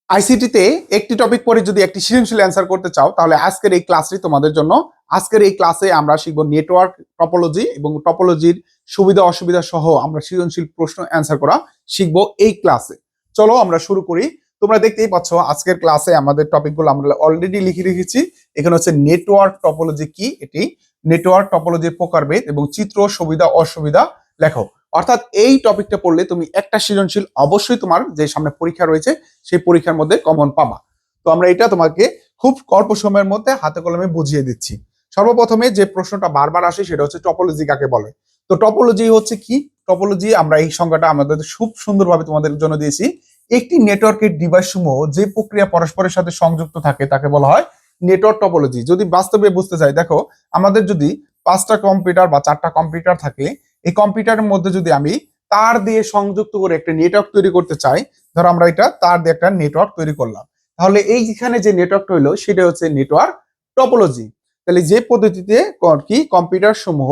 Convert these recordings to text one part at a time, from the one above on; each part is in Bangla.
আইসিটিতে একটি টপিক পরে যদি একটি সৃজনশীল অ্যান্সার করতে চাও তাহলে আজকের এই ক্লাসটি তোমাদের জন্য। আজকের এই ক্লাসে আমরা শিখব নেটওয়ার্ক টপোলজি এবং টপোলজির সুবিধা অসুবিধা সহ আমরা সৃজনশীল প্রশ্ন অ্যান্সার করা শিখব এই ক্লাসে। চলো আমরা শুরু করি। তোমরা দেখতেই পাচ্ছ আজকের ক্লাসে আমাদের টপিকগুলো আমরা অলরেডি লিখে রেখেছি। এখানে হচ্ছে নেটওয়ার্ক টপোলজি কি, এটি নেটওয়ার্ক টপোলজির প্রকারভেদ এবং চিত্র সুবিধা অসুবিধা লেখো। অর্থাৎ এই টপিকটা পড়লে তুমি একটা সৃজনশীল অবশ্যই তোমার যে সামনে পরীক্ষা রয়েছে সেই পরীক্ষার মধ্যে কমন পাবা। তো আমরা এটা তোমাকে খুব অল্প সময়ের মধ্যে হাতে কলমে বুঝিয়ে দিচ্ছি। সর্বপ্রথমে যে প্রশ্নটা বারবার আসে সেটা হচ্ছে টপোলজি কাকে বলে। তো টপোলজি হচ্ছে কি? টপোলজি আমরা এই সংজ্ঞাটা আমাদের খুব সুন্দরভাবে তোমাদের জন্য দিয়েছি। একটি নেটওয়ার্কের ডিভাইস সমূহ যে প্রক্রিয়া পরস্পরের সাথে সংযুক্ত থাকে তাকে বলা হয় নেটওয়ার্ক টপোলজি। যদি বাস্তবে বুঝতে চাই, দেখো আমাদের যদি 5টা কম্পিউটার বা 4টা কম্পিউটার থাকে, এই কম্পিউটারের মধ্যে যদি আমি তার দিয়ে সংযুক্ত করে একটা নেটওয়ার্ক তৈরি করতে চাই, ধরো আমরা এটা তার দিয়ে একটা নেটওয়ার্ক তৈরি করলাম, তাহলে এইখানে যে নেটওয়ার্কটা হইলো সেটা হচ্ছে নেটওয়ার্ক টপোলজি। তাহলে যে পদ্ধতিতে কি কম্পিউটার সমূহ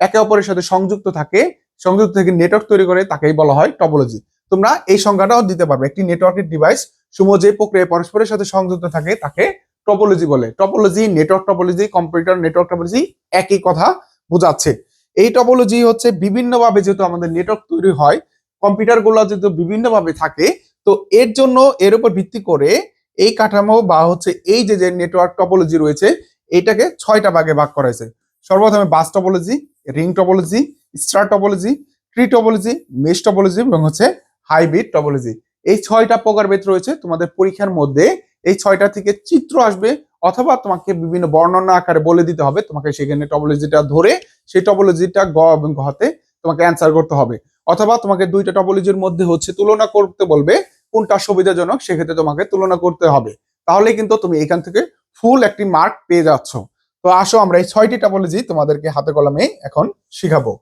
একে অপরের সাথে সংযুক্ত থাকে, সংযুক্ত থেকে নেটওয়ার্ক তৈরি করে তাকেই বলা হয় টপোলজি। তোমরা এই সংজ্ঞাটাও দিতে পারবে, একটি নেটওয়ার্কের ডিভাইস সমূহ যে প্রক্রিয়ায় পরস্পরের সাথে সংযুক্ত থাকে তাকে টপোলজি বলে। Topology, network topology, computer network topology একই কথা বোঝাচ্ছে। এই টপোলজি হচ্ছে বিভিন্নভাবে যেহেতু আমাদের নেটওয়ার্ক তৈরি হয়, কম্পিউটার গুলো যেহেতু বিভিন্নভাবে থাকে, তো এর জন্য এর উপর ভিত্তি করে এই কাঠামো বা হচ্ছে এই যে যে নেটওয়ার্ক টপোলজি রয়েছে এটাকে 6টা ভাগে ভাগ করা হয়েছে। সর্বপ্রথমে bus topology, ring topology, star topology, tree topology, mesh topology এবং হচ্ছে হাইব্রিড টপোলজি। এই 6টা প্রকারভেদ রয়েছে। তোমাদের পরীক্ষার মধ্যে এই 6টা থেকে চিত্র আসবে অথবা তোমাকে বিভিন্ন বর্ণনা আকারে বলে দিতে হবে, তোমাকে সেখানে টপোলজিটা ধরে সেই টপোলজিটা গ এবং ঘতে তোমাকে অ্যান্সার করতে হবে, অথবা তোমাকে 2টা টপোলজির মধ্যে হচ্ছে তুলনা করতে বলবে কোনটা সুবিধাজনক, সেক্ষেত্রে তোমাকে তুলনা করতে হবে। তাহলে কিন্তু তুমি এখান থেকে ফুল একটি মার্ক পেয়ে যাচ্ছ। তো আসো আমরা এই 6টি টপোলজি তোমাদেরকে হাতে কলমে এখন শিখাবো।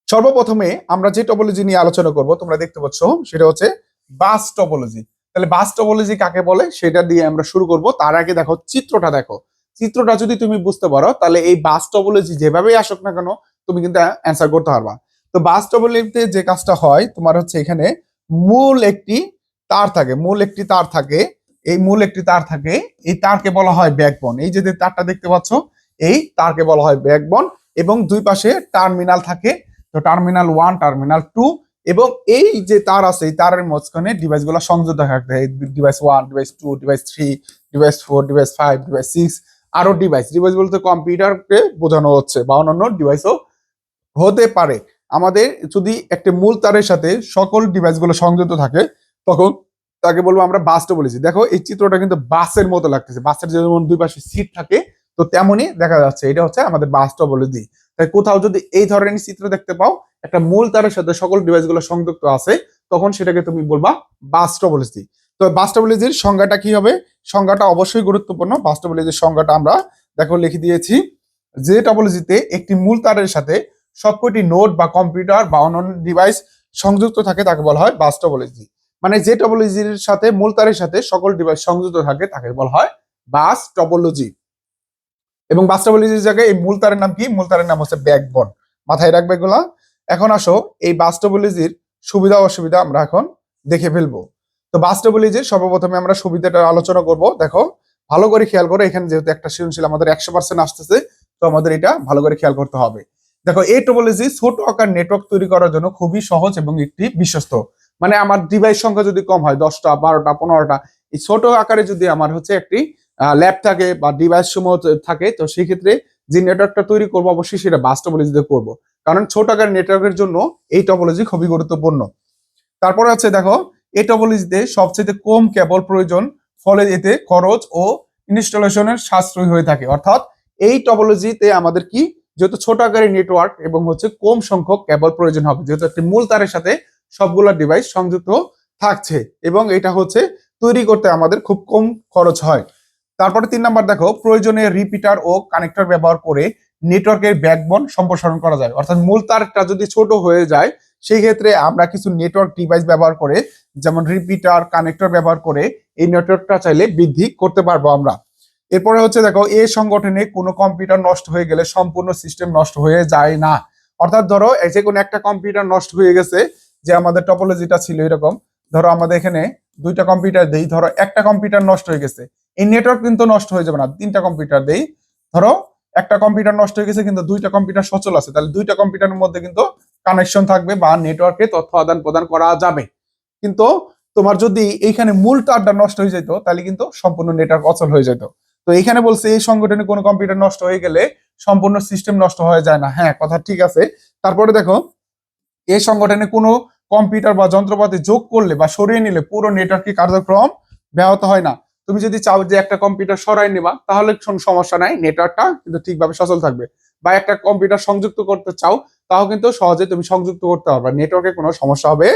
সর্বপ্রথমে আমরা যে টপোলজি নিয়ে আলোচনা করব তোমরা দেখতে পাচ্ছ সেটা হচ্ছে বাস টপোলজি। তাহলে বাস টপোলজি কাকে বলে সেটা দিয়ে আমরা শুরু করব। তার আগে দেখো চিত্রটা, দেখো চিত্রটা যদি তুমি বুঝতে পারো তাহলে এই বাস টপোলজি যেভাবেই আসুক না কেন তুমি কিন্তু অ্যান্সার করতে পারবা। তো বাস টপোলজিতে যে কাজটা হয় তোমার হচ্ছে এখানে মূল একটি তার থাকে, মূল একটি তার থাকে, এই মূল একটি তার থাকে, এই তারকে বলা হয় ব্যাকবোন। এই যে তারটা দেখতে পাচ্ছ এই তারকে বলা হয় ব্যাকবোন এবং দুই পাশে টার্মিনাল থাকে। তো টার্মিনাল 1, টার্মিনাল 2 এবং এই যে তার আছে এই তারের মাঝখানে ডিভাইস গুলো সংযুক্ত থাকতে, device 1, device 2, device 3, device 4, device 5, device 6 আরো ডিভাইস। ডিভাইস বলতে কম্পিউটারকে বোঝানো হচ্ছে বা অন্যান্য ডিভাইসও হতে পারে। আমাদের যদি একটা মূল তারের সাথে সকল ডিভাইস গুলো সংযুক্ত থাকে তখন তাকে বলবো আমরা বাস টপোলজি। দেখো এই চিত্রটা কিন্তু বাসের মতো লাগতেছে, বাসের যেমন দুই পাশে সিট থাকে তো তেমনই দেখা যাচ্ছে, এটা হচ্ছে আমাদের বাস টপোলজি। তাই কোথাও যদি এই ধরনের চিত্র দেখতে পাও একটা মূল তারের সাথে সকল ডিভাইস গুলো সংযুক্ত আছে তখন সেটাকে তুমি বলবা বাস টপোলজি। তো বাস টপোলজির সংজ্ঞাটা কি হবে? সংজ্ঞাটা অবশ্যই গুরুত্বপূর্ণ। বাস টপোলজির সংজ্ঞাটা আমরা দেখো লিখে দিয়েছি। যে টপোলজিতে একটি মূল তারের সাথে সবকটি নোড বা কম্পিউটার বা অন্যান্য ডিভাইস সংযুক্ত থাকে তাকে বলা হয় বাস টপোলজি। মানে যে টপোলজির সাথে মূল তারের সাথে সকল ডিভাইস সংযুক্ত থাকে তাকে বলা হয় বাস টপোলজি। এবং বাস টপোলজির জায়গায় এই মূল তারের নাম কি? মূল তারের নাম হচ্ছে ব্যাকবোন। মাথায় রাখবে এগুলা। এখন আসো এই বাস টপোলজির সুবিধা অসুবিধা আমরা এখন দেখে ফেলবো। তো বাস টপোলজির সর্বপ্রথমে আমরা সুবিধাটা আলোচনা করব। দেখো ভালো করে খেয়াল করো, এখানে যেহেতু একটা সৃজনশীল আমাদের 100% আসতেছে তো আমাদের এটা ভালো করে খেয়াল করতে হবে। দেখো এই টপোলজি ছোট আকার নেটওয়ার্ক তৈরি করার জন্য খুবই সহজ এবং একটি বিশ্বস্ত। মানে আমার ডিভাইস সংখ্যা যদি কম হয় 10টা 12টা 15টা, এই ছোট আকারে যদি আমার হচ্ছে একটি ল্যাব থাকে বা ডিভাইস সমূহ থাকে তো সেই ক্ষেত্রে যে নেটওয়ার্কটা তৈরি করবো অবশ্যই সেটা বাস টপোলজিতে করবো, কারণ ছোট আকারের নেটওয়ার্কের জন্য এই টপোলজি খুবই গুরুত্বপূর্ণ। তারপরে আছে দেখো এই টপোলজিতে সবচেয়ে কম কেবল প্রয়োজন, ফলে এতে খরচ ও ইনস্টলেশনের সাশ্রয় হয়ে থাকে। অর্থাৎ এই টপোলজিতে আমাদের কি, যেহেতু ছোট আকারের নেটওয়ার্ক এবং হচ্ছে কম সংখ্যক কেবল প্রয়োজন হবে, যেহেতু একটি মূল তারের সাথে সবগুলো ডিভাইস সংযুক্ত থাকছে এবং এটা হচ্ছে তৈরি করতে আমাদের খুব কম খরচ হয়। তারপরে 3 নাম্বার দেখো প্রয়োজনে রিপিটার ও কানেক্টর ব্যবহার করে নেটওয়ার্কের ব্যাকবোন সম্প্রসারণ করা যায়। অর্থাৎ মূল তারটা যদি ছোট হয়ে যায় সেই ক্ষেত্রে আমরা কিছু নেটওয়ার্ক ডিভাইস ব্যবহার করে, যেমন রিপিটার কানেক্টর ব্যবহার করে এই নেটওয়ার্কটা চাইলে বৃদ্ধি করতে পারবো আমরা। এরপরে হচ্ছে দেখো এই সংগঠনে কোনো কম্পিউটার নষ্ট হয়ে গেলে সম্পূর্ণ সিস্টেম নষ্ট হয়ে যায় না। অর্থাৎ ধরো যে কোনো একটা কম্পিউটার নষ্ট হয়ে গেছে, যে আমাদের টপোলজিটা ছিল এরকম, ধরো আমাদের এখানে দুইটা কম্পিউটার দেই, ধরো একটা কম্পিউটার নষ্ট হয়ে গেছে, এই নেটওয়ার্ক কিন্তু নষ্ট হয়ে যাবে না, তিনটা কম্পিউটার দেই, ধরো একটা কম্পিউটার নষ্ট হয়ে গেছে কিন্তু দুইটা কম্পিউটার সচল আছে, তাহলে দুইটা কম্পিউটারের মধ্যে কিন্তু কানেকশন থাকবে বা নেটওয়ার্কে তথ্য আদান প্রদান করা যাবে। কিন্তু তোমার যদি এইখানে মূল তারটা নষ্ট হয়ে যেত তাহলে কিন্তু সম্পূর্ণ নেটওয়ার্ক অচল হয়ে যেত। তো এখানে বলছে এই সংগঠনে কোনো কম্পিউটার নষ্ট হয়ে গেলে সম্পূর্ণ সিস্টেম নষ্ট হয়ে যায় না। হ্যাঁ, কথা ঠিক আছে। তারপরে দেখো এই সংগঠনে কোনো কম্পিউটার বা যন্ত্রপাতি যোগ করলে বা সরিয়ে নিলে পুরো নেটওয়ার্কের কার্যক্রম ব্যাহত হয় না। তুমি যদি চাও যে একটা কম্পিউটার সরাই নেবা তাহলে কোনো সমস্যা নাই, নেটওয়ার্কটা কিন্তু ঠিকভাবে সচল থাকবে। বা একটা কম্পিউটার সংযুক্ত করতে চাও তাও কিন্তু সহজে তুমি সংযুক্ত করতে পারবে, নেটওয়ার্কে কোনো সমস্যা হবে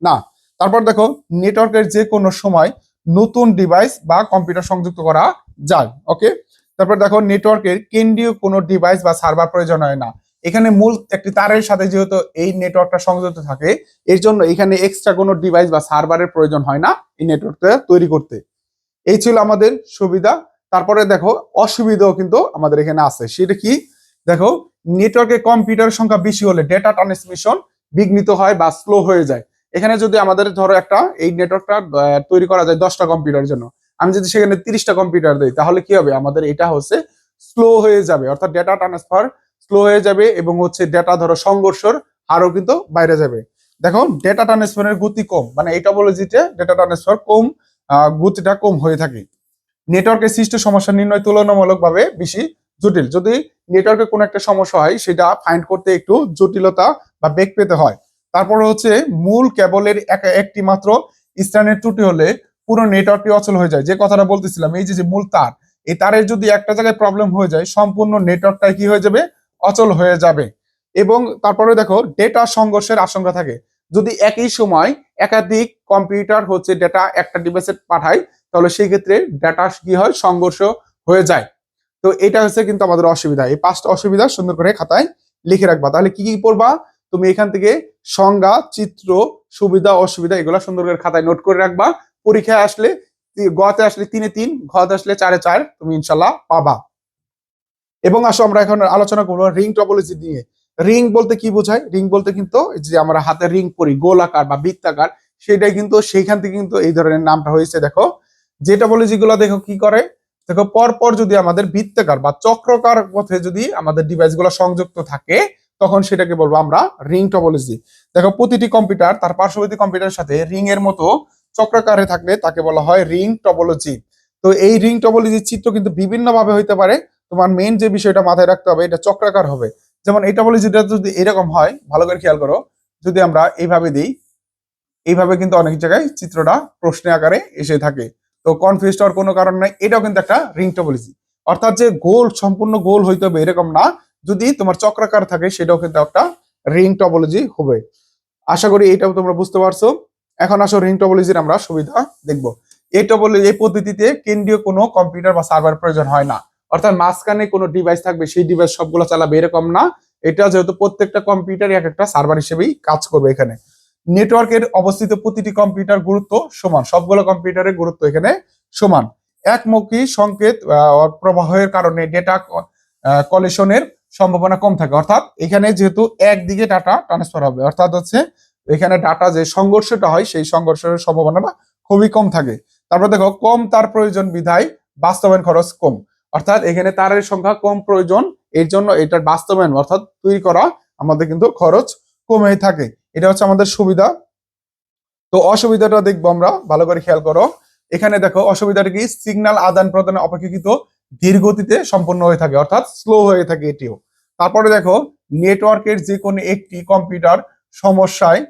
না। তারপর দেখো নেটওয়ার্কের যে কোনো সময় নতুন ডিভাইস বা কম্পিউটার সংযুক্ত করা যায়। ওকে, তারপর দেখো নেটওয়ার্কের কেন্দ্রীয় কোনো ডিভাইস বা সার্ভার প্রয়োজন হয় না। এখানে মূল একটি তারের সাথে যেহেতু এই নেটওয়ার্কটা সংযুক্ত থাকে, এর জন্য এখানে এক্সট্রা কোনো ডিভাইস বা সার্ভারের প্রয়োজন হয় না এই নেটওয়ার্কটা তৈরি করতে। এই ছিল আমাদের সুবিধা। তারপরে দেখো অসুবিধাও কিন্তু আমাদের এখানে আছে, সেটা কি দেখো, নেটওয়ার্কে কম্পিউটার সংখ্যা বেশি হলে ডেটা ট্রান্সমিশন বিঘ্নিত হয় বা স্লো হয়ে যায়। এখানে যদি আমাদের ধরো একটা এই নেটওয়ার্কটা তৈরি করা যায় 10টা কম্পিউটারের জন্য, আমি যদি সেখানে 30টা কম্পিউটার দিই তাহলে কি হবে, আমাদের এটা হচ্ছে স্লো হয়ে যাবে, অর্থাৎ ডেটা ট্রান্সফার স্লো হয়ে যাবে এবং হচ্ছে ডেটা ধরো সংঘর্ষর হারও কিন্তু বাইরে যাবে। দেখো ডেটা ট্রান্সফারের গতি কম, মানে এটা বলে যেটা ডেটা ট্রান্সফার কম, গতিটা কম হয়ে থাকে। নেটওয়ার্কের সৃষ্ট সমস্যা নির্ণয় তুলনামূলকভাবে বেশি জটিল। যদি নেটওয়ার্কে কোনো একটা সমস্যা হয় সেটা ফাইন্ড করতে একটু জটিলতা বা বেগ পেতে হয়। তারপর হচ্ছে মূল কেবলের একটি মাত্র স্থানের ত্রুটি হলে পুরো নেটওয়ার্কটি অচল হয়ে যায়। যে কথাটা বলতেছিলাম, এই যে মূল তার, এই তারের যদি একটা জায়গায় প্রবলেম হয়ে যায় সম্পূর্ণ নেটওয়ার্কটাই কি হয়ে যাবে, অচল হয়ে যাবে। এবং তারপরে দেখো ডেটা সংঘর্ষের আশঙ্কা থাকে। যদি একই সময় একাধিক কম্পিউটার হচ্ছে ডেটা একটা ডিভাইসে পাঠায় তাহলে সেই ক্ষেত্রে ডেটা কি হয়, সংঘর্ষ হয়ে যায়। তো এটা হচ্ছে কিন্তু আমাদের অসুবিধা। এই 5টা অসুবিধা সুন্দর করে খাতায় লিখে রাখবা। তাহলে কি কি পড়বা, তুমি এখান থেকে সংজ্ঞা, চিত্র, সুবিধা, অসুবিধা এগুলো সুন্দর করে খাতায় নোট করে রাখবা। পরীক্ষায় আসলে গতে আসলে 3-এ 3, ঘতে আসলে 4-এ 4 তুমি ইনশাল্লাহ পাবা। এবং আসো আমরা এখন আলোচনা করবো রিং টপোলজি নিয়ে। রিং বলতে কি বোঝায়, রিং বলতে কিন্তু যে আমরা হাতে রিং পরি গোলাকার বা বৃত্তাকার, সেটাই কিন্তু সেইখান থেকে কিন্তু এই ধরনের নামটা হয়েছে। দেখো যে টপোলজি গুলো দেখো কি করে, দেখো পরপর যদি আমাদের বৃত্তাকার বা চক্রকার পথে যদি আমাদের ডিভাইস গুলো সংযুক্ত থাকে তখন সেটাকে বলবো আমরা রিং টপোলজি। দেখো প্রতিটি কম্পিউটার তার পার্শ্ববর্তী কম্পিউটারের সাথে রিং এর মতো চক্রাকারে থাকলে তাকে বলা হয় রিং টপোলজি। তো এই রিং টপোলজির চিত্র কিন্তু বিভিন্ন ভাবে হইতে পারে। তোমার মেইন যে বিষয়টা মাথায় রাখতে হবে এটা চক্রাকার হবে। যেমন এটা বলি যেটা যদি এরকম হয়, ভালো করে খেয়াল করো, যদি আমরা এইভাবে দিই, এইভাবে কিন্তু অনেক জায়গায় চিত্রটা প্রশ্ন আকারে এসে থাকে। তো কনফিউজ হওয়ার কোনো কারণ নাই, এটাও কিন্তু একটা রিং টপোলজি। অর্থাৎ যে গোল সম্পূর্ণ গোল হইতে হবে এরকম না, যদি তোমার চক্রাকার থাকে সেটাও কিন্তু একটা রিং টপোলজি হবে। আশা করি এটাও তোমরা বুঝতে পারছো। এখন আসো রিং টপোলজির আমরা সুবিধা দেখবো। এই টপোলজি এই পদ্ধতিতে কেন্দ্রীয় কোনো কম্পিউটার বা সার্ভার প্রয়োজন হয় না। অর্থাৎ মাঝখানে কোনো ডিভাইস থাকবে সেই ডিভাইস সবগুলো চালাবে এরকম না। এটা যেহেতু প্রত্যেকটা কম্পিউটার এক একটা সার্ভার হিসেবেই কাজ করবে। এখানে নেটওয়ার্কের অবস্থিত প্রতিটি কম্পিউটার গুরুত্ব সমান, সবগুলো কম্পিউটারের গুরুত্ব এখানে সমান। একমুখী সংকেত প্রবাহের কারণে ডেটা কলিশনের সম্ভাবনা কম থাকে। অর্থাৎ এখানে যেহেতু একদিকে ডাটা ট্রান্সফার হবে, অর্থাৎ হচ্ছে এখানে ডাটা যে সংঘর্ষটা হয় সেই সংঘর্ষের সম্ভাবনাটা খুবই কম থাকে। তারপর দেখো কম তার প্রয়োজন বিধায় বাস্তবায়ন খরচ কম। অর্থাৎ এখানে তারের সংখ্যা কম প্রয়োজন, এর জন্য এটার বাস্তবায়ন অর্থাৎ তৈরি করা আমাদের কিন্তু খরচ কমে থাকে। এটা হচ্ছে আমাদের সুবিধা। তো অসুবিধাটা দেখবো আমরা, ভালো করে খেয়াল করো। এখানে দেখো অসুবিধাটা কি, সিগন্যাল আদান প্রদান অপেক্ষাকৃত ধীর গতিতে সম্পন্ন হয়ে থাকে, অর্থাৎ স্লো হয়ে থাকে এটিও। তারপরে দেখো নেটওয়ার্কের যে কোনো একটি কম্পিউটার সমস্যায়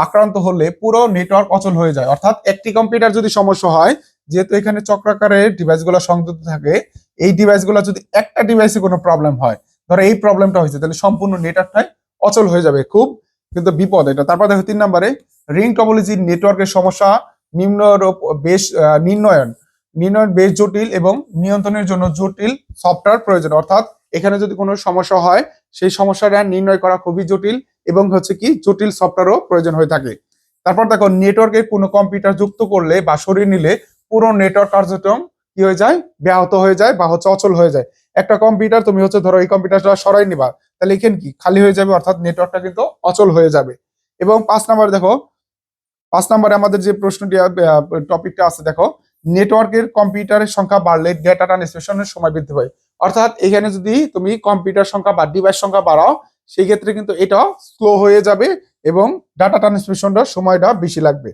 আক্রান্ত হলে পুরো নেটওয়ার্ক অচল হয়ে যায়। অর্থাৎ একটি কম্পিউটার যদি সমস্যা হয়, যেহেতু এখানে চক্রাকারের ডিভাইসগুলো সংযুক্ত থাকে, এই ডিভাইসগুলো যদি একটা ডিভাইসে কোনো প্রবলেম হয়, ধরো এই প্রবলেমটা হয়েছে, তাহলে সম্পূর্ণ নেটওয়ার্কটাই অচল হয়ে যাবে, খুব কিন্তু বিপদ এটা। তারপর দেখো 3 নম্বরে রিং টপোলজির নেটওয়ার্কের সমস্যা নিম্ন বেশ নির্ণয়ন বেশ জটিল এবং নিয়ন্ত্রণের জন্য জটিল সফটওয়্যার প্রয়োজন। অর্থাৎ এখানে যদি কোনো সমস্যা হয় সেই সমস্যাটা নির্ণয় করা খুবই জটিল এবং হচ্ছে কি জটিল সফটওয়্যারও প্রয়োজন হয়ে থাকে। তারপর দেখো নেটওয়ার্কে কোনো কম্পিউটার যুক্ত করলে বা সরিয়ে নিলে পুরো নেটওয়ার্ক কার্যক্রম কি হয়ে যায়, ব্যাহত হয়ে যায় বা হচ্ছে অচল হয়ে যায়। একটা কম্পিউটার তুমি হচ্ছে ধরো এই কম্পিউটারটা সরাই নিবা, তাহলে এখানে কি খালি হয়ে যাবে, অর্থাৎ নেটওয়ার্কটা কিন্তু অচল হয়ে যাবে। এবং 5 নম্বরে দেখো 5 নম্বরে আমাদের যে প্রশ্নটি টপিকটা আছে দেখো, নেটওয়ার্কের কম্পিউটারের সংখ্যা বাড়লে ডেটা ট্রান্সমিশনের সময় বৃদ্ধি পায়। অর্থাৎ এখানে যদি তুমি কম্পিউটার সংখ্যা বা ডিভাইস সংখ্যা বাড়াও, সেই ক্ষেত্রে কিন্তু এটা স্লো হয়ে যাবে এবং ডাটা ট্রান্সমিশনটা সময়টা বেশি লাগবে।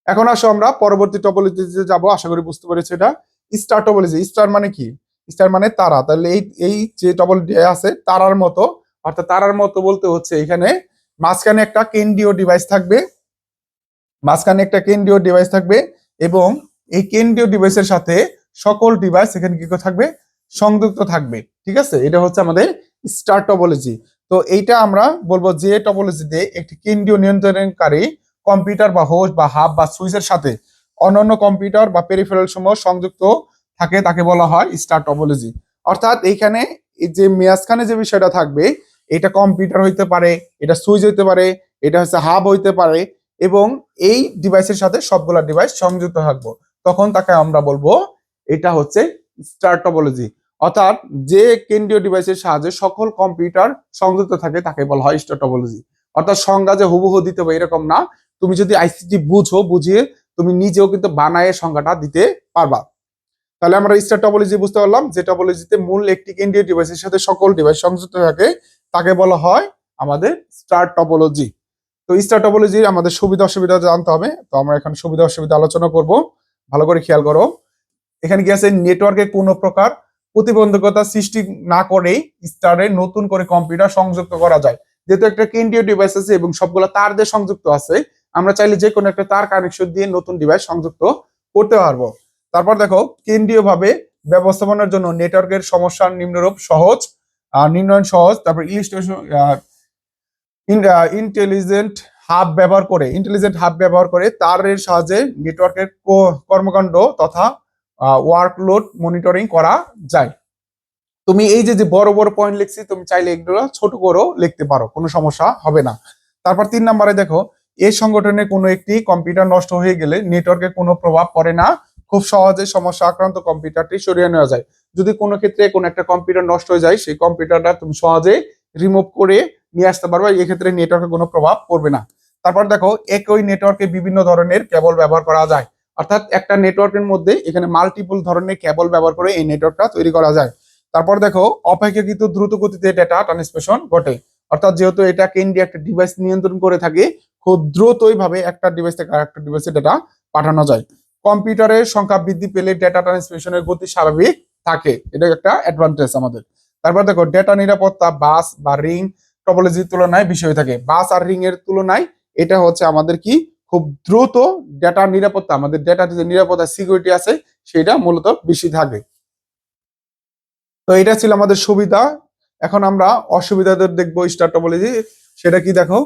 এখন আসো আমরা পরবর্তী টপোলজিতে যাব। আশা করি বুঝতে পেরেছো। এটা স্টার টপোলজি। স্টার মানে কি? স্টার মানে তারা। তাহলে এই এই যে টপোলজি আছে তারার মতো, অর্থাৎ তারার মতো বলতে হচ্ছে এখানে মাঝখানে একটা কেন্দ্রীয় ডিভাইস থাকবে, এবং এই কেন্দ্রীয় ডিভাইসের সাথে সকল ডিভাইস এখানে কি থাকবে, সংযুক্ত থাকবে। ঠিক আছে, এটা হচ্ছে আমাদের স্টার টপোলজি। তো এইটা আমরা বলবো যে টপোলজিতে একটি কেন্দ্রীয় নিয়ন্ত্রণকারী কম্পিউটার বা হোস্ট বা হাব বা সুইচের সাথে অন্যান্য কম্পিউটার বা পেরিফেরাল সমূহ সংযুক্ত থাকে তাকে বলা হয় স্টার টপোলজি। অর্থাৎ এইখানে যে মাঝখানে যে বিষয়টা থাকবে, এটা কম্পিউটার হইতে পারে, এটা সুইচ হইতে পারে, এটা হচ্ছে হাব হইতে পারে, এবং এই ডিভাইসের সাথে সবগুলা ডিভাইস সংযুক্ত থাকবো, তখন তাকে আমরা বলবো এটা হচ্ছে স্টার টপোলজি। অর্থাৎ যে কেন্দ্রীয় ডিভাইসের সাহায্যে সকল কম্পিউটার সংযুক্ত থাকে তাকে বলা হয় স্টার টপোলজি। অর্থাৎ সংজ্ঞা যে হুবহু দিতে হবে এরকম না, তুমি যদি আইসিটি বুঝিয়ে তুমি নিজেও কিন্তু বানায় সংজ্ঞাটা দিতে পারবা। তাহলে আমরা স্টার টপোলজি বুঝতে পারলাম, যে টপোলজিতে মূল একটি কেন্দ্রীয় ডিভাইসের সাথে সকল ডিভাইস সংযুক্ত থাকে তাকে বলা হয় আমাদের স্টার টপোলজি। তো স্টার টপোলজির আমাদের সুবিধা অসুবিধা জানতে হবে। তো আমরা এখন সুবিধা অসুবিধা আলোচনা করব, ভালো করে খেয়াল করো। এখানে কি আছে, নেটওয়ার্কে কোনো প্রকার প্রতিবন্ধকতা সৃষ্টি না করেই স্টারে নতুন করে কম্পিউটার সংযুক্ত করা যায়। যেহেতু একটা কেন্দ্রীয় ডিভাইস আছে এবং সবগুলো তার দিয়ে সংযুক্ত আছে, আমরা চাইলে যে কোনো একটা তার কানেকশন দিয়ে নতুন ডিভাইস সংযুক্ত করতে পারবো। তারপর দেখো, কেন্দ্রীয় ভাবে ব্যবস্থাপনার জন্য নেটওয়ার্কের সমস্যার নিম্নরূপ সহজ, নির্ণয়ন সহজ। তারপর ইন্টেলিজেন্ট হাব ব্যবহার করে তারের সাহায্যে নেটওয়ার্কের কর্মকাণ্ড তথা ওয়ার্কলোড মনিটরিং করা যায়। তুমি এই যে যে বড় বড় পয়েন্ট লিখছি, তুমি চাইলে এগুলো ছোট করেও লিখতে পারো, কোনো সমস্যা হবে না। তারপর 3 নম্বরে দেখো, এই সংগঠনে কোনো একটি কম্পিউটার নষ্ট হয়ে গেলে নেটওয়ার্কে কোনো প্রভাব পড়ে না, খুব সহজে সমস্যা আক্রান্ত কম্পিউটারটি সরিয়ে নেওয়া যায়। যদি কোনো ক্ষেত্রে কোনো একটা কম্পিউটার নষ্ট হয়ে যায়, সেই কম্পিউটারটা তুমি সহজে রিমুভ করে নিয়ে আসতে পারবে, এক্ষেত্রে নেটওয়ার্কে কোনো প্রভাব পড়বে না। তারপর দেখো, একই নেটওয়ার্কে বিভিন্ন ধরনের কেবল ব্যবহার করা যায়। অর্থাৎ একটা নেটওয়ার্কের মধ্যে এখানে মাল্টিপল ধরনের কেবল ব্যবহার করে এই নেটওয়ার্কটা তৈরি করা যায়। তারপর দেখো, অপেক্ষাকৃত দ্রুত গতিতে ডেটা ট্রান্সমিশন ঘটে। অর্থাৎ যেহেতু এটা কেন্দ্রীয় একটা ডিভাইস নিয়ন্ত্রণ করে থাকে, খুব দ্রুতই ভাবে একটা ডিভাইস থেকে আরেকটা ডিভাইসে ডেটা পাঠানো যায়। কম্পিউটারের সংখ্যা বৃদ্ধি পেলে ডেটা ট্রান্সমিশনের গতি স্বাভাবিক থাকে, এটা একটা অ্যাডভান্টেজ আমাদের। তারপর দেখো, ডেটা নিরাপত্তা বাস বা রিং টপোলজির তুলনায় বেশি হয়ে থাকে। বাস আর রিং এর তুলনায় এটা হচ্ছে আমাদের কি, খুব দ্রুত ডেটা নিরাপত্তা, আমাদের ডেটা যে নিরাপত্তা সিকিউরিটি আছে সেটা মূলত বেশি থাকে। তো এটা ছিল আমাদের সুবিধা। এখন আমরা অসুবিধাদের দেখবো স্টার টপোলজি। সেটা কি দেখো,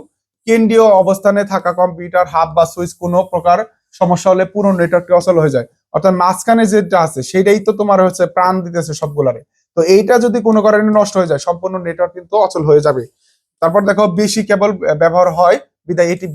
কেন্দ্রীয় অবস্থানে থাকা কম্পিউটার হাব বা সুইচ কোনো প্রকার সমস্যা হলে পুরো নেটওয়ার্কটি অচল হয়ে যায়। অর্থাৎ মাঝখানে যেটা আছে সেটাই তো তোমার হচ্ছে প্রাণ দিতেছে সবগুলারে। তো এইটা যদি কোনো কারণে নষ্ট হয়ে যায়, সম্পূর্ণ নেটওয়ার্ক কিন্তু অচল হয়ে যাবে। তারপর দেখো, বেশি কেবল ব্যবহার হয় বিধায় এটি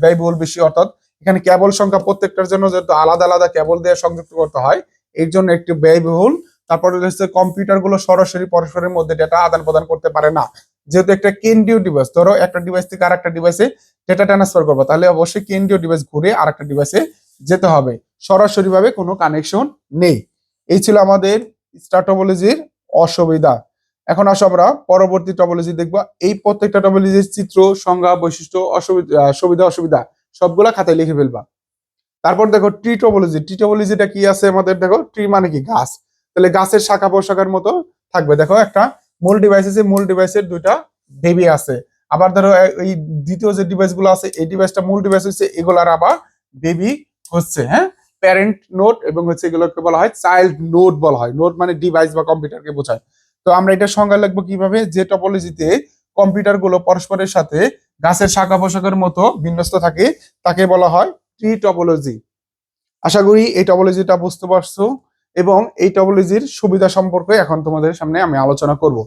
ব্যয়বহুল বেশি। অর্থাৎ এখানে কেবল সংখ্যা প্রত্যেকটার জন্য যেহেতু আলাদা আলাদা কেবল দিয়ে সংযুক্ত করতে হয়, এর জন্য একটু ব্যয়বহুল। তারপরে হচ্ছে কম্পিউটার গুলো সরাসরি পরস্পরের মধ্যে ডেটা আদান প্রদান করতে পারে না। যেহেতু একটা কেন্দ্রীয় ডিভাইস, ধরো একটা ডিভাইস থেকে আরেকটা ডিভাইসে ডেটা ট্রান্সফার করবো, তাহলে অবশ্যই কেন্দ্রীয় ডিভাইস ঘুরে আরেকটা ডিভাইসে যেতে হবে, সরাসরি ভাবে কোনো কানেকশন নেই। এই ছিল আমাদের স্টার টপোলজির অসুবিধা। এখন আসো আমরা পরবর্তী টপোলজি দেখবো। এই প্রত্যেকটা টপোলজির চিত্র, সংজ্ঞা, বৈশিষ্ট্য, সুবিধা অসুবিধা সবগুলা খাতায় লিখে ফেলবা। তারপর দেখো, ট্রি টপোলজি। ট্রি টপোলজিটা কি আছে আমাদের, দেখো ট্রি মানে কি, গাছ। তাহলে গাছের শাখা প্রশাখার মতো থাকবে। দেখো একটা মূল ডিভাইস আছে, মূল ডিভাইসের দুইটা বেবি আছে। আবার ধরো এই দ্বিতীয় যে ডিভাইস গুলো আছে, এই ডিভাইসটা মূল ডিভাইস হচ্ছে, এগুলার আবার বেবি হচ্ছে, হ্যাঁ, প্যারেন্ট নোড, এবং হচ্ছে এগুলোকে বলা হয় চাইল্ড নোড বলা হয়। নোড মানে ডিভাইস বা কম্পিউটারকে বোঝায়। তো আমরা এটা সংজ্ঞা লিখবো কিভাবে, যে টপোলজিতে কম্পিউটার গুলো পরস্পরের সাথে গাছের শাখা প্রশাখার মতো বিন্যস্ত থাকে তাকে বলা হয় ট্রি টপোলজি। আশা করি এই টপোলজিটা বুঝতে পারছো, এবং এই টপোলজির সুবিধা সম্পর্কে এখন তোমাদের সামনে আমি আলোচনা করব।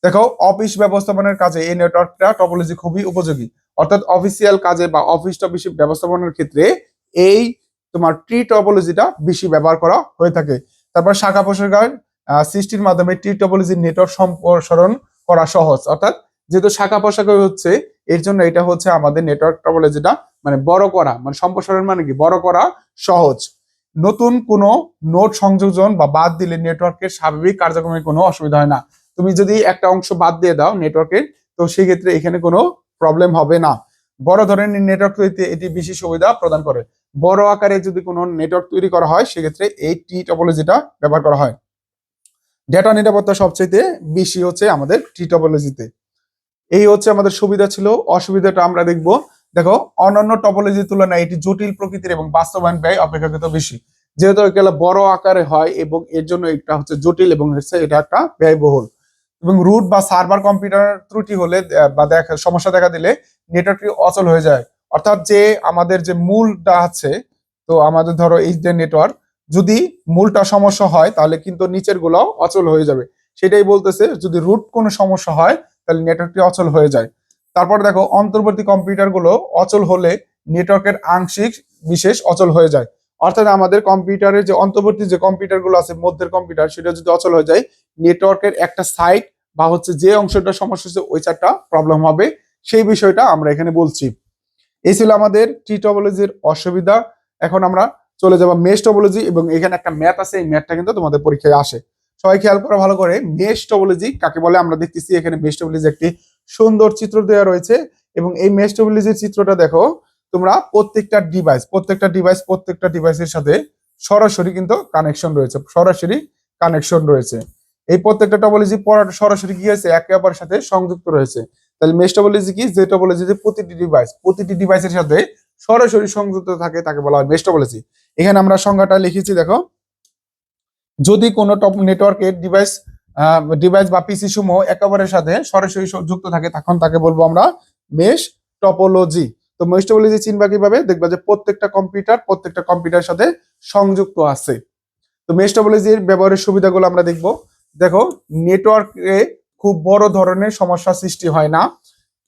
দেখো, অফিস ব্যবস্থাপনার কাজে এই নেটওয়ার্কটা টপোলজি খুবই উপযোগী। অর্থাৎ অফিসিয়াল কাজে বা অফিস টফিস ব্যবস্থাপনার ক্ষেত্রে এই তোমার ট্রি টপোলজিটা বেশি ব্যবহার করা হয়ে থাকে। তারপর শাখা প্রশাখার সৃষ্টির মাধ্যমে ট্রি টপোলজির নেটওয়ার্ক সম্প্রসারণ করা সহজ। অর্থাৎ যেহেতু শাখা প্রশাখা হচ্ছে, এর জন্য এটা হচ্ছে আমাদের নেটওয়ার্ক টপোলজিটা মানে বড় করা, মানে সম্প্রসারণ মানে কি বড় করা সহজ। নতুন কোনো নোড সংযোজন বা বাদ দিলে নেটওয়ার্কের স্বাভাবিক কার্যক্রমে কোনো অসুবিধা হয় না। তুমি যদি একটা অংশ বাদ দিয়ে দাও নেটওয়ার্কের, তো সেই ক্ষেত্রে এখানে কোনো প্রবলেম হবে না। বড় ধরনের নেটওয়ার্ক তৈরিতে এটি বেশি সুবিধা প্রদান করে। বড় আকারে যদি কোনো নেটওয়ার্ক তৈরি করা হয় সেক্ষেত্রে এই টি টপোলজিটা ব্যবহার করা হয়। ডেটা নিরাপত্তা সবচেয়ে বেশি হচ্ছে আমাদের টি টপোলজিতে। এই হচ্ছে আমাদের সুবিধা ছিল। অসুবিধাটা আমরা দেখব। দেখো, অন্যান্য টপোলজির তুলনায় এটি জটিল প্রকৃতির এবং বাস্তবায়ন ব্যয় অপেক্ষাকৃত বেশি। যেহেতু এগুলো বড় আকারে হয় এবং এর জন্য এটা হচ্ছে জটিল এবং হচ্ছে এটা একটা ব্যয়বহুল। এবং রুট বা সার্ভার কম্পিউটার ত্রুটি হলে বা সমস্যা দেখা দিলে নেটওয়ার্কটি অচল হয়ে যায়। অর্থাৎ যে আমাদের যে মূলটা আছে, তো আমাদের ধরো এই যে নেটওয়ার্ক, যদি মূলটা সমস্যা হয় তাহলে কিন্তু নিচের গুলাও অচল হয়ে যাবে। সেটাই বলতেছে, যদি রুট কোনো সমস্যা হয় তাহলে নেটওয়ার্কটি অচল হয়ে যায়। তারপর দেখো, অন্তর্বর্তী কম্পিউটারগুলো অচল হলে নেটওয়ার্কের আংশিক বিশেষ অচল হয়ে যায়। অর্থাৎ আমাদের কম্পিউটারের যে অন্তর্বর্তী যে কম্পিউটারগুলো আছে, মধ্যের কম্পিউটার, সেটা যদি অচল হয়ে যায়, নেটওয়ার্কের একটা সাইট বা হচ্ছে যে অংশটা সমস্যা হচ্ছে ওই চারটা প্রবলেম হবে। সেই বিষয়টা আমরা এখানে বলছি। এই ছিল আমাদের টি টপোলজির অসুবিধা। এখন আমরা চলে যাব মেশ টপোলজি, এবং এখানে একটা ম্যাথ আছে, এই ম্যাথটা কিন্তু তোমাদের পরীক্ষায় আসে। সবাই খেয়াল করো ভালো করে, মেশ টপোলজি কাকে বলে আমরা দেখতেছি। এখানে মেশ টপোলজি একটি সুন্দর চিত্র দেওয়া রয়েছে, এবং এই মেশ টপোলজির চিত্রটা দেখো তোমরা, প্রত্যেকটা ডিভাইসের সাথে সরাসরি কিন্তু কানেকশন রয়েছে। এই প্রত্যেকটা টপোলজি সরাসরি কি হয়েছে, একে অপরের সাথে সংযুক্ত রয়েছে। তাহলে মেশ টপোলজি কি, যে টপোলজিতে প্রতিটি ডিভাইসের সাথে সরাসরি সংযুক্ত থাকে তাকে বলা হয় মেশ টপোলজি। এখানে আমরা সংজ্ঞাটা লিখেছি, দেখো, যদি কোনো নেটওয়ার্কের ডিভাইস বা পিসি সমূহ একে অপরের সাথে সরাসরি যুক্ত থাকে তখন তাকে বলবো আমরা মেশ টপোলজি। তো মেশ টপোলজি চিনবা কিভাবে, দেখবা যে প্রত্যেকটা কম্পিউটার সাথে সংযুক্ত আছে। তো মেশ টপোলজির ব্যবহারের সুবিধাগুলো আমরা দেখব। দেখো, নেটওয়ার্কে খুব বড় ধরনের সমস্যা সৃষ্টি হয় না।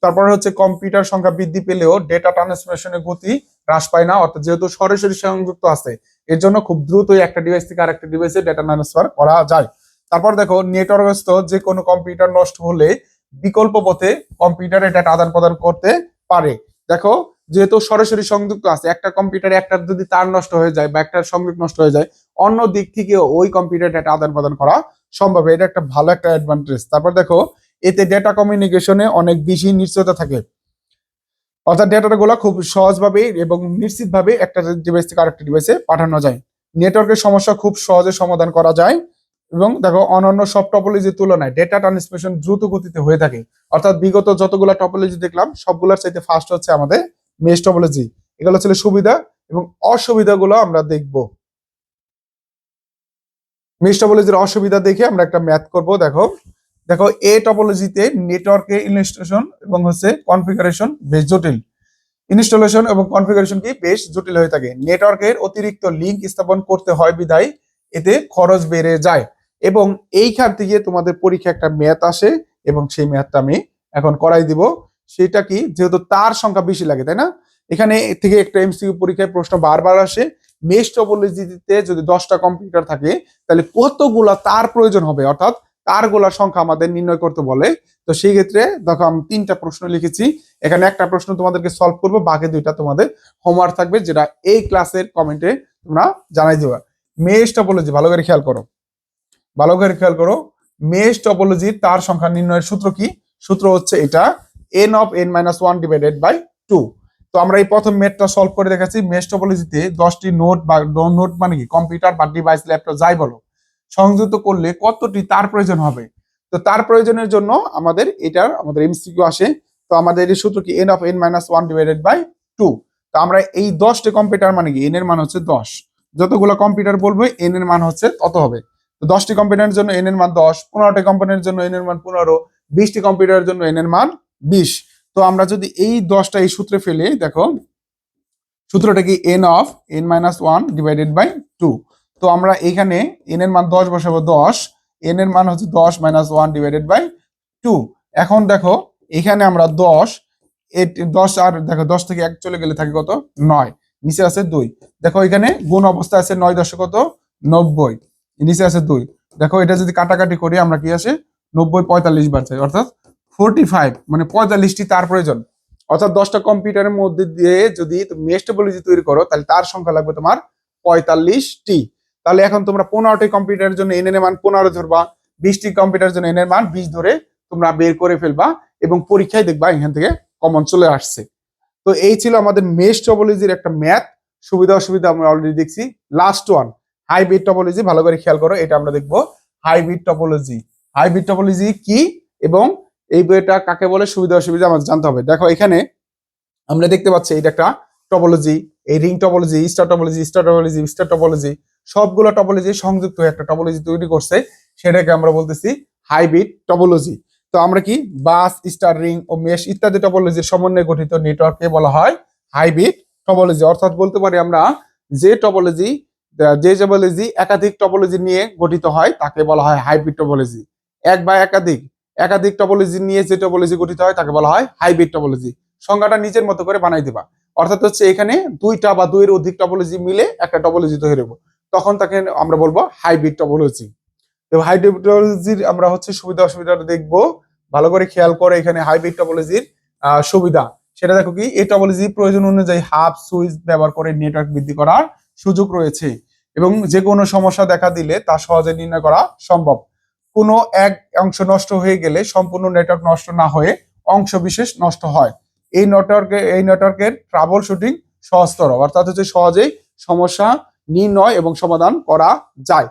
তারপর হচ্ছে কম্পিউটার সংখ্যা বৃদ্ধি পেলেও ডেটা ট্রান্সমিশনের গতি হ্রাস পায় না, অর্থাৎ যেহেতু সরাসরি সংযুক্ত আছে এর জন্য খুব দ্রুতই একটা ডিভাইস থেকে আরেকটা ডিভাইসে ডেটা ট্রান্সফার করা যায়। তারপর দেখো, নেটওয়ার্কগ্রস্ত যে কোনো কম্পিউটার নষ্ট হলে বিকল্প পথে কম্পিউটারে ডেটা আদান প্রদান করতে পারে। দেখো, যেহেতু সরাসরি সংযুক্ত আছে, একটা কম্পিউটারে একটা যদি তার নষ্ট হয়ে যায় বা একটা সংযোগ নষ্ট হয়ে যায়, অন্য দিক থেকে ওই কম্পিউটার ডেটা আদান প্রদান করা সম্ভব। এটা একটা ভালো একটা অ্যাডভান্টেজ। তারপর দেখো, এতে ডেটা কমিউনিকেশনে অনেক বেশি নিশ্চয়তা থাকে, অর্থাৎ ডেটাটা গুলো খুব সহজভাবে এবং নিশ্চিতভাবে একটা ডিভাইস থেকে আরেকটা ডিভাইসে পাঠানো যায়। নেটওয়ার্কের সমস্যা খুব সহজে সমাধান করা যায়। এবং দেখো, অন্যান্য সব টপোলজির তুলনায় ডেটা ট্রান্সমিশন দ্রুত গতিতে হয়ে থাকে। অর্থাৎ বিগত যতগুলো টপোলজি দেখলাম সবগুলোর চাইতে ফাস্ট হচ্ছে আমাদের মেশ টপোলজি। এগুলো ছিল সুবিধা, এবং অসুবিধাগুলো আমরা দেখব। মেশ টপোলজির অসুবিধা দেখে আমরা একটা ম্যাথ করব। দেখো দেখো এ টপোলজিতে নেটওয়ার্কের ইনস্টলেশন এবং হচ্ছে কনফিগারেশন বেশ জটিল। ইনস্টলেশন এবং কনফিগারেশন কি বেশ জটিল হয়ে থাকে। নেটওয়ার্কের অতিরিক্ত লিঙ্ক স্থাপন করতে হয় বিধায় এতে খরচ বেড়ে যায়। এবং এইখান থেকে তোমাদের পরীক্ষা একটা ম্যাথ আসে, এবং সেই ম্যাথটা আমি এখন করাই দিব। সেটা কি, যেহেতু তার সংখ্যা বেশি লাগে, তাই না? এখানে থেকে একটা এমসিকিউ পরীক্ষায় প্রশ্ন বারবার আসে, মেশ টপোলজিতে যদি 10টা কম্পিউটার থাকে তাহলে কতগুলা তার প্রয়োজন হবে, অর্থাৎ তারগুলার সংখ্যা আমাদের নির্ণয় করতে বলে। তো সেই ক্ষেত্রে দেখো, আমি 3টা প্রশ্ন লিখেছি। এখানে একটা প্রশ্ন তোমাদেরকে সলভ করবো, বাকি 2টা তোমাদের হোমওয়ার্ক থাকবে, যেটা এই ক্লাসের কমেন্টে তোমরা জানাই দিবা। মেশ টপোলজি ভালো করে খেয়াল করো। মেশ টপোলজির তার সংখ্যা নির্ণয়ের সূত্র কি? সূত্র হচ্ছে এটা, n(n-1) ডিভাইডেড বাই 2। তো আমরা এই প্রথম ম্যাথটা সলভ করে দেখাচ্ছি। মেশ টপোলজিতে 10টি নোড বা নোড মানে কি কম্পিউটার বা ডিভাইস, ল্যাপটপ যাই বলো, সংযুক্ত করলে কতটি তার প্রয়োজন হবে। তো তার প্রয়োজনের জন্য আমাদের এমসিকিউ আসে। তো আমাদের এই সূত্র কি, n(n-1) ডিভাইডেড বাই 2। তো আমরা এই 10টি কম্পিউটার মানে কি, n এর মান হচ্ছে 10, যতগুলো কম্পিউটার বলবো n এর মান হচ্ছে তত হবে। তো 10টি কম্পিউটারের জন্য n এর মান 10, 15টি কম্পিউটারের জন্য n এর মান 15, 20টি কম্পিউটারের জন্য n এর মান 20। তো আমরা যদি এই 10টা এই সূত্রে ফেলি, দেখো সূত্রটা কি, n(n-1) ডিভাইডেড বাই 2। তো আমরা এখানে n এর মান 10 বসাবো, 10, n এর মান হচ্ছে 10 - 1 ডিভাইডেড বাই 2। এখন দেখো এখানে আমরা 10 আর দেখো 10 থেকে 1 চলে গেলে থাকে কত, 9, নিচে আছে 2। দেখো এখানে গুণ অবস্থা আছে, 9 10 কত, 90, নিচে আছে 2। দেখো এটা যদি কাটাকাটি করি আমরা কি আসে, 90 45 বার চাই, অর্থাৎ 45 মানে 45টি তার প্রয়োজন, অর্থাৎ 10টা কম্পিউটারের মধ্যে দিয়ে যদি তুমি মেশ টপোলজি তৈরি করো তাহলে তার সংখ্যা লাগবে তোমার 45টি। তাহলে এখন তোমরা 15টি কম্পিউটারের জন্য এন এর মান 15 ধরবা, 20টি কম্পিউটারের জন্য এন এর মান 20 ধরে তোমরা বের করে ফেলবা এবং পরীক্ষায় দেখবা এখান থেকে কমন চলে আসছে। তো এই ছিল আমাদের মেশ টপোলজির একটা ম্যাথ, সুবিধা অসুবিধা আমরা অলরেডি দেখছি। লাস্ট ওয়ান হাইব্রিড টপোলজি, ভালো করে খেয়াল করো, এটা আমরা দেখবো হাইব্রিড টপোলজি। হাইব্রিড টপোলজি কি এবং এই বইটা কাকে বলে, সুবিধা অসুবিধা আমাদের জানতে হবে। দেখো এখানে আমরা দেখতে পাচ্ছি এটা একটা টপোলজি, এই ring topology, star topology, star topology, star topology, সবগুলো টপোলজি সংযুক্ত হয়ে একটা টপোলজি তৈরি করছে, সেটাকে আমরা বলতেছি হাইব্রিড টপোলজি। তো আমরা কি বাস, স্টার, রিং ও মেশ ইত্যাদি টপোলজির সমন্বয়ে গঠিত নেটওয়ার্ককে বলা হয় হাইব্রিড টপোলজি। অর্থাৎ বলতে পারি আমরা যে টপোলজি একাধিক টপোলজি নিয়ে গঠিত হয় তাকে বলা হয় হাইব্রিড টপোলজি। এক বা একাধিক একাধিক টপোলজি নিয়ে যে টপোলজি গঠিত হয় তাকে বলা হয় হাইব্রিড টপোলজি। সংজ্ঞাটা নিজের মতো করে বানাই দিবা, অর্থাৎ হচ্ছে এখানে দুইটা বা দুইয়ের অধিক টপোলজি মিলে একটা টপোলজি তৈরি হবে, তখন তাকে আমরা বলবো হাইব্রিড টপোলজি। তো হাইব্রিড টপোলজির আমরা হচ্ছে সুবিধা অসুবিধাটা দেখবো, ভালো করে খেয়াল করে। এখানে হাইব্রিড টপোলজির সুবিধা সেটা দেখো কি, এই টপোলজি প্রয়োজন অনুযায়ী হাব সুইচ ব্যবহার করে নেটওয়ার্ক বৃদ্ধি করার সুযোগ রয়েছে এবং যে কোনো সমস্যা দেখা দিলে তা সহজে নির্ণয় করা সম্ভব। কোনো এক অংশ নষ্ট হয়ে গেলে সম্পূর্ণ নেটওয়ার্ক নষ্ট না হয়ে অংশ বিশেষ নষ্ট হয়। এই নেটওয়ার্কের ট্রাবল শুটিং সহজতর, অর্থাৎ হচ্ছে সহজেই সমস্যা নির্ণয় এবং সমাধান করা যায়।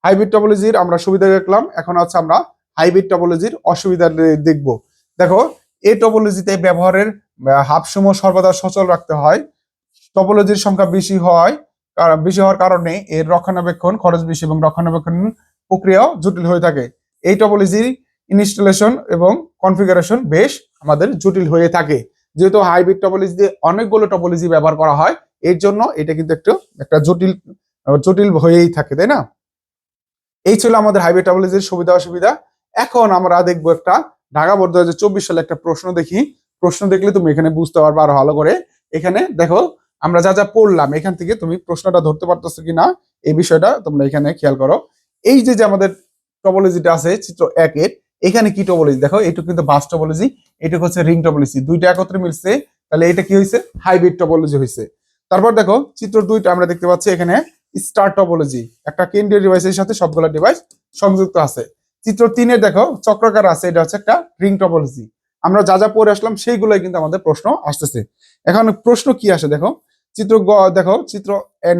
হাইব্রিড টপোলজির আমরা সুবিধা দেখলাম, এখন হচ্ছে আমরা হাইব্রিড টপোলজির অসুবিধা দেখব। দেখো এই টপোলজিতে ব্যবহারের হাবসমূহ সর্বদা সচল রাখতে হয়। টপোলজির সংখ্যা বেশি হওয়ার কারণে এর রক্ষণাবেক্ষণ খরচ বেশি এবং রক্ষণাবেক্ষণ প্রক্রিয়াও জটিল হয়ে থাকে। এই টপোলজির ইনস্টলেশন এবং কনফিগারেশন বেশ আমাদের জটিল হয়ে থাকে। যেহেতু হাইব্রিড টপোলজিতে অনেকগুলো টপোলজি ব্যবহার করা হয়, এর জন্য এটা কিন্তু একটা জটিল জটিল হয়েই থাকে, তাই না? এই ছিল আমাদের হাইব্রিড টপোলজির সুবিধা অসুবিধা। এখন আমরা দেখবো একটা ঢাকা বোর্ড 2024 সালে একটা প্রশ্ন দেখি। প্রশ্ন দেখলে তুমি এখানে বুঝতে পারবে আরো ভালো করে। এখানে দেখো আমরা যা যা পড়লাম এখান থেকে তুমি প্রশ্নটা ধরতে পারতেছো কিনা এই বিষয়টা তোমরা এখানে খেয়াল করো। এই যে আমাদের টপোলজিটা আছে চিত্র 1-এর, এখানে কি টপোলজি দেখো, এইটুকু কিন্তু বাস টপোলজি, এইটুকু হচ্ছে রিং টপোলজি, দুইটা একত্রে মিলছে, তাহলে এটা কি হয়েছে, হাইব্রিড টপোলজি হয়েছে। তারপর দেখো চিত্র 2টা আমরা দেখতে পাচ্ছি এখানে স্টার টপোলজি, একটা কেন্দ্রীয় ডিভাইসের সাথে সবগুলো ডিভাইস সংযুক্ত আছে। চিত্র 3-এ দেখো চক্রাকার আছে, এটা হচ্ছে একটা রিং টপোলজি। আমরা যা যা পড়ে আসলাম সেইগুলোই কিন্তু আমাদের প্রশ্ন আসতেছে। এখন প্রশ্ন কি আসে দেখো, চিত্র দেখো চিত্র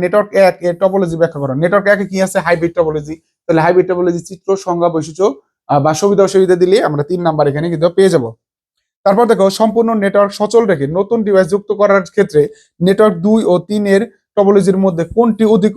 নেটওয়ার্ক 1 এর টপোলজি ব্যাখ্যা করো। নেটওয়ার্ক 1-এ কি আছে, হাইব্রিড টপোলজি। তাহলে হাইব্রিড টপোলজি চিত্র, সংজ্ঞা, বৈশিষ্ট্য বা সুবিধা অসুবিধা দিলে আমরা 3 নাম্বার এখানে কিন্তু পেয়ে যাব। তারপর দেখো সম্পূর্ণ নেটওয়ার্ক সচল রেখে নতুন ডিভাইস যুক্ত করার ক্ষেত্রে নেটওয়ার্ক 2 ও 3 এর টপোলজির মধ্যে কোনটি অধিক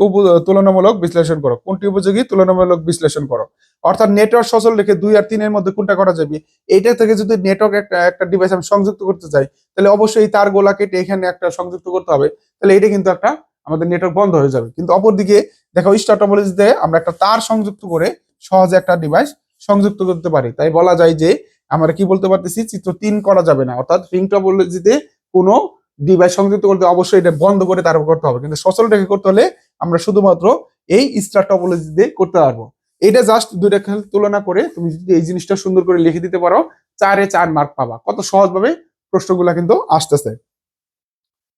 তুলনামূলক বিশ্লেষণ করো, কোনটি উপযোগী তুলনামূলক বিশ্লেষণ করো। অর্থাৎ নেটওয়ার্ক সচল রেখে 2 আর 3 এর মধ্যে কোনটা করা যাবে, এইটা থেকে যদি নেটওয়ার্ক একটা ডিভাইস আমি সংযুক্ত করতে চাই তাহলে অবশ্যই তার গোলা কেটে এখানে একটা সংযুক্ত করতে হবে, তাহলে এটা কিন্তু একটা আমাদের নেটওয়ার্ক বন্ধ হয়ে যাবে। কিন্তু অপরদিকে দেখো স্টার টপোলজিতে আমরা একটা তার সংযুক্ত করে সহজে একটা ডিভাইস সংযুক্ত করতে পারি। তাই বলা যায় যে আমরা কি বলতে পারতেছি, চিত্র 3 করা যাবে না, অর্থাৎ রিং টপোলজিতে কোনো ডিভাইস সংযুক্ত করতে অবশ্যই এটা বন্ধ করে তারপর করতে হবে, কিন্তু সচল রেখে করতে হলে আমরা শুধুমাত্র এই স্টার টপোলজিতে করতে পারবো। এটা জাস্ট দুইটা তুলনা করে তুমি যদি এই জিনিসটা সুন্দর করে লিখে দিতে পারো 4-এ 4 মার্ক পাবা। কত সহজভাবে প্রশ্নগুলা কিন্তু আসতেছে,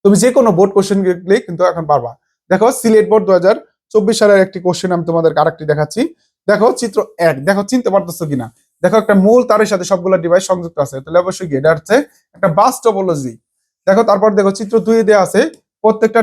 তুমি যে কোনো বোর্ড কোশ্চেন লিখলে কিন্তু এখন পারবা। দেখো সিলেট বোর্ড 2024 সালের একটি কোশ্চেন আমি তোমাদের আরেকটি দেখাচ্ছি। দেখো চিত্র 1, দেখো চিনতে পারতেছো কিনা, দেখো একটা মূল তারের সাথে সবগুলো ডিভাইস সংযুক্ত আছে, তাহলে অবশ্যই কি এটা হচ্ছে একটা বাস টপোলজি। দেখো তারপর দেখো চিত্র 2-এ দেওয়া আছে প্রত্যেকটা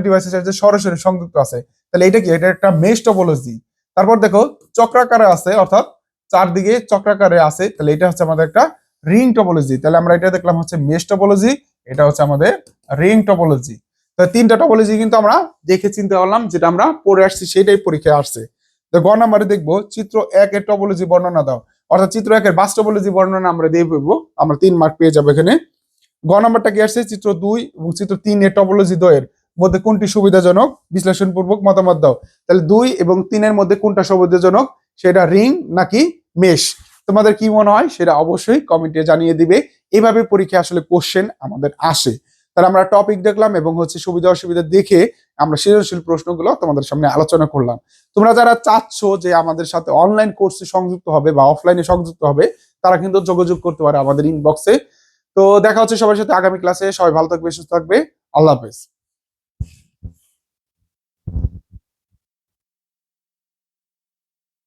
ডিভাইসের সাথে সরাসরি সংযুক্ত আছে, তাহলে এটা কি, এটা একটা মেশ টপোলজি। তারপর দেখো চক্রাকারে আছে, অর্থাৎ চারদিকে চক্রাকারে আছে, তাহলে এটা হচ্ছে আমাদের একটা রিং টপোলজি। তাহলে আমরা এটা দেখলাম হচ্ছে মেশ টপোলজি, এটা হচ্ছে আমাদের রিং টপোলজি। তো 3টা টপোলজি কিন্তু আমরা দেখে চিনতে পারলাম, যেটা আমরা পড়ে আসছি সেটাই পরীক্ষায় আসছে। তো গ নাম্বারে দেখবো চিত্র 1 এর টপোলজি বর্ণনা দাও, অর্থাৎ চিত্র 1 এর বাস টপোলজি বর্ণনা আমরা দিয়ে দেবো, আমরা 3 মার্ক পেয়ে যাবো এখানে। গ নাম্বারটা কি আসছে, চিত্র 2 এবং চিত্র 3 এর টপোলজি দ্বয়ের মধ্যে কোনটি সুবিধাজনক বিশ্লেষণপূর্বক মতামত দাও। তাহলে 2 এবং 3 এর মধ্যে কোনটা সুবিধাজনক, সেটা রিং নাকি মেশ, তোমাদের কি মনে হয় সেটা অবশ্যই কমেন্টে জানিয়ে দিবে। এভাবে পরীক্ষায় আসলে কোশ্চেন আমাদের আসে। তাহলে আমরা টপিক দেখলাম এবং হচ্ছে সুবিধা অসুবিধা দেখে আমরা সৃজনশীল প্রশ্নগুলো তোমাদের সামনে আলোচনা করলাম। তোমরা যারা চাচ্ছ যে আমাদের সাথে অনলাইন কোর্সে সংযুক্ত হবে বা অফলাইনে সংযুক্ত হবে, তারা কিন্তু যোগাযোগ করতে পারে আমাদের ইনবক্সে। তো দেখা হচ্ছে সবার সাথে আগামী ক্লাসে। সবাই ভালো থাকবে, সুস্থ থাকবে। আল্লাহ হাফেজ।